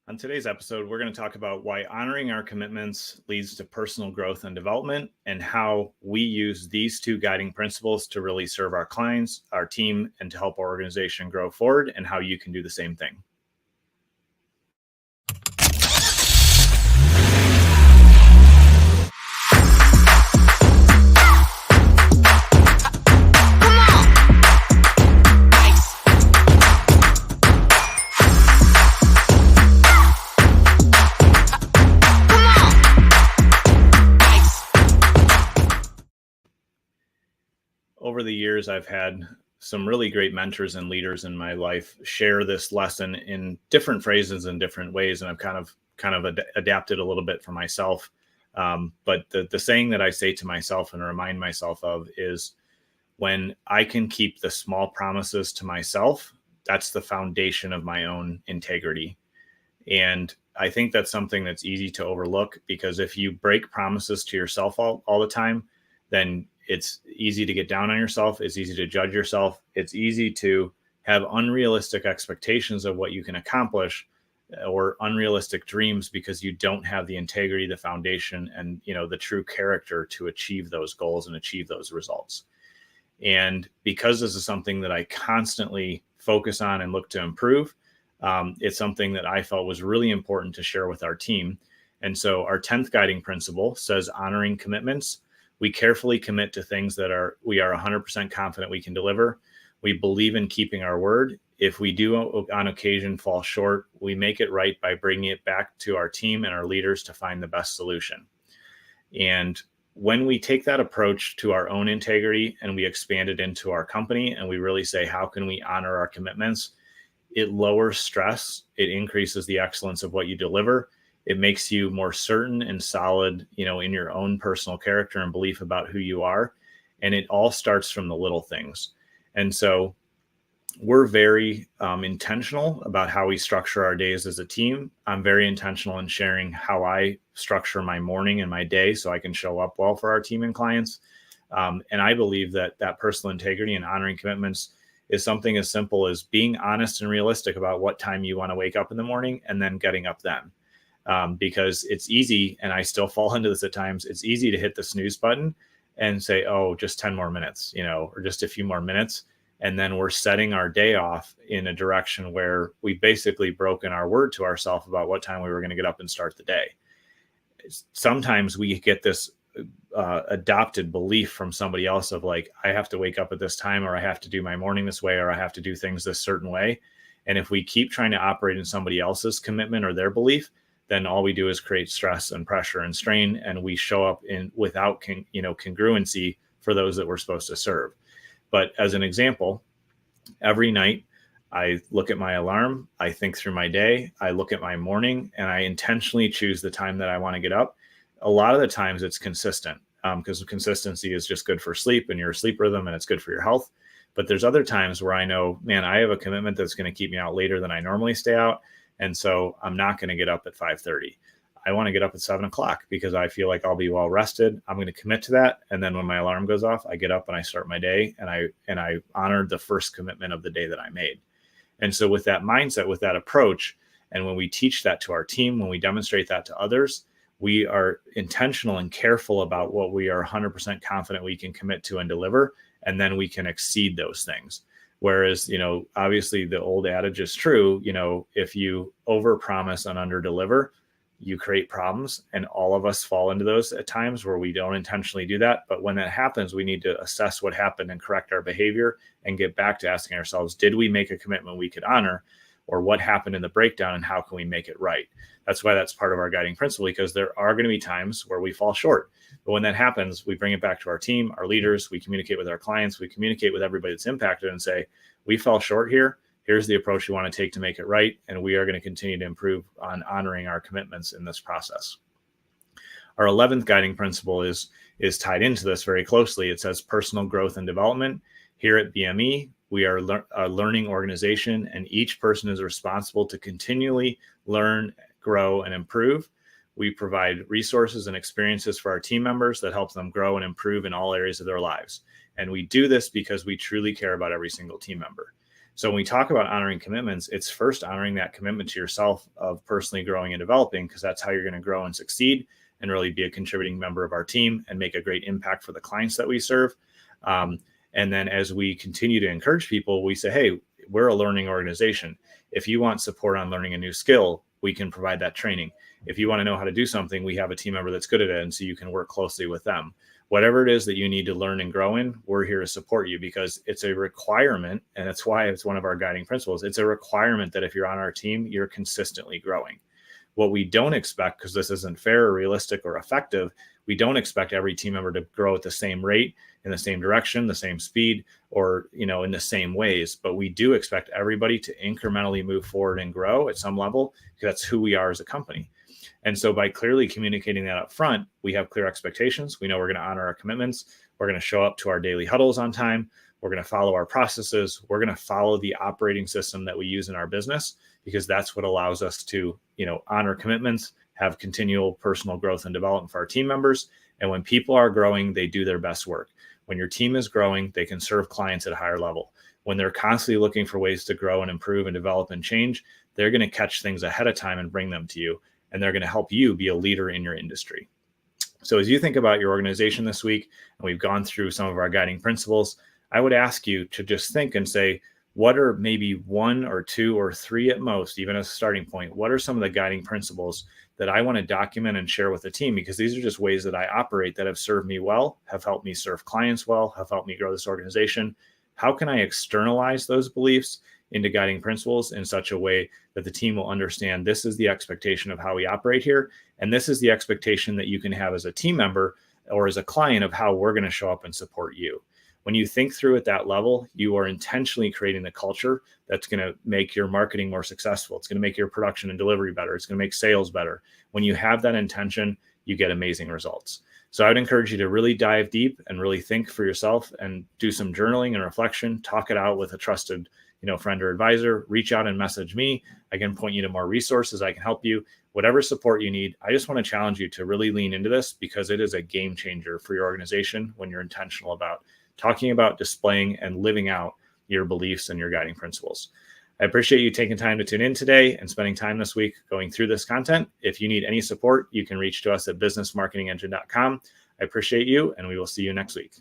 On today's episode, we're going to talk about why honoring our commitments leads to personal growth and development, and how we use these two guiding principles to really serve our clients, our team, and to help our organization grow forward, and how you can do the same thing. Over the years, I've had some really great mentors and leaders in my life share this lesson in different phrases and different ways, and I've kind of adapted a little bit for myself. But the saying that I say to myself and remind myself of is, when I can keep the small promises to myself, that's the foundation of my own integrity. And I think that's something that's easy to overlook, because if you break promises to yourself all the time, then it's easy to get down on yourself. It's easy to judge yourself. It's easy to have unrealistic expectations of what you can accomplish, or unrealistic dreams, because you don't have the integrity, the foundation, and the true character to achieve those goals and achieve those results. And because this is something that I constantly focus on and look to improve, it's something that I felt was really important to share with our team. And so our 10th guiding principle says, honoring commitments. We carefully commit to things that we are 100% confident we can deliver. We believe in keeping our word. If we do on occasion fall short, we make it right by bringing it back to our team and our leaders to find the best solution. And when we take that approach to our own integrity and we expand it into our company, and we really say, how can we honor our commitments? It lowers stress. It increases the excellence of what you deliver. It makes you more certain and solid, in your own personal character and belief about who you are. And it all starts from the little things. And so we're very intentional about how we structure our days as a team. I'm very intentional in sharing how I structure my morning and my day so I can show up well for our team and clients. And I believe that personal integrity and honoring commitments is something as simple as being honest and realistic about what time you want to wake up in the morning, and then getting up then. Because it's easy, and I still fall into this at times, it's easy to hit the snooze button and say, oh, just 10 more minutes, or just a few more minutes. And then we're setting our day off in a direction where we've basically broken our word to ourselves about what time we were going to get up and start the day. Sometimes we get this adopted belief from somebody else of like, I have to wake up at this time, or I have to do my morning this way, or I have to do things this certain way. And if we keep trying to operate in somebody else's commitment or their belief, then all we do is create stress and pressure and strain, and we show up without congruency for those that we're supposed to serve. But as an example, every night I look at my alarm, I think through my day, I look at my morning, and I intentionally choose the time that I want to get up. A lot of the times it's consistent, because consistency is just good for sleep and your sleep rhythm, and it's good for your health. But there's other times where I know, man, I have a commitment that's going to keep me out later than I normally stay out. And so I'm not going to get up at 5:30. I want to get up at 7:00 because I feel like I'll be well rested. I'm going to commit to that. And then when my alarm goes off, I get up and I start my day, and I honored the first commitment of the day that I made. And so with that mindset, with that approach, and when we teach that to our team, when we demonstrate that to others, we are intentional and careful about what we are 100% confident we can commit to and deliver. And then we can exceed those things. Whereas, obviously the old adage is true, if you overpromise and underdeliver, you create problems, and all of us fall into those at times where we don't intentionally do that. But when that happens, we need to assess what happened and correct our behavior and get back to asking ourselves, did we make a commitment we could honor, or what happened in the breakdown, and how can we make it right? That's why that's part of our guiding principle, because there are going to be times where we fall short. But when that happens, we bring it back to our team, our leaders, we communicate with our clients, we communicate with everybody that's impacted and say, we fell short here. Here's the approach you want to take to make it right. And we are going to continue to improve on honoring our commitments in this process. Our 11th guiding principle is tied into this very closely. It says personal growth and development. Here at BME, we are a learning organization, and each person is responsible to continually learn, grow, and improve. We provide resources and experiences for our team members that help them grow and improve in all areas of their lives. And we do this because we truly care about every single team member. So when we talk about honoring commitments, it's first honoring that commitment to yourself of personally growing and developing, because that's how you're going to grow and succeed and really be a contributing member of our team and make a great impact for the clients that we serve. And then as we continue to encourage people, we say, hey, we're a learning organization. If you want support on learning a new skill, we can provide that training. If you want to know how to do something, we have a team member that's good at it, and so you can work closely with them. Whatever it is that you need to learn and grow in, we're here to support you, because it's a requirement, and that's why it's one of our guiding principles. It's a requirement that if you're on our team, you're consistently growing. What we don't expect, because this isn't fair or realistic or effective, we don't expect every team member to grow at the same rate, in the same direction, the same speed, or in the same ways. But we do expect everybody to incrementally move forward and grow at some level, because that's who we are as a company. And so by clearly communicating that up front, we have clear expectations. We know we're going to honor our commitments. We're going to show up to our daily huddles on time. We're going to follow our processes. We're going to follow the operating system that we use in our business, because that's what allows us to, honor commitments, have continual personal growth and development for our team members. And when people are growing, they do their best work. When your team is growing, they can serve clients at a higher level. When they're constantly looking for ways to grow and improve and develop and change, they're going to catch things ahead of time and bring them to you. And they're going to help you be a leader in your industry. So as you think about your organization this week, and we've gone through some of our guiding principles, I would ask you to just think and say, what are maybe one or two or three at most, even as a starting point, what are some of the guiding principles that I want to document and share with the team? Because these are just ways that I operate that have served me well, have helped me serve clients well, have helped me grow this organization. How can I externalize those beliefs into guiding principles in such a way that the team will understand this is the expectation of how we operate here, and this is the expectation that you can have as a team member or as a client of how we're going to show up and support you? When you think through at that level, you are intentionally creating the culture that's going to make your marketing more successful. It's going to make your production and delivery better. It's going to make sales better. When you have that intention, you get amazing results. So I would encourage you to really dive deep and really think for yourself and do some journaling and reflection, talk it out with a trusted, friend or advisor. Reach out and message me. I can point you to more resources. I can help you, whatever support you need. I just want to challenge you to really lean into this, because it is a game changer for your organization when you're intentional about talking about, displaying, and living out your beliefs and your guiding principles. I appreciate you taking time to tune in today and spending time this week going through this content. If you need any support, you can reach to us at businessmarketingengine.com. I appreciate you, and we will see you next week.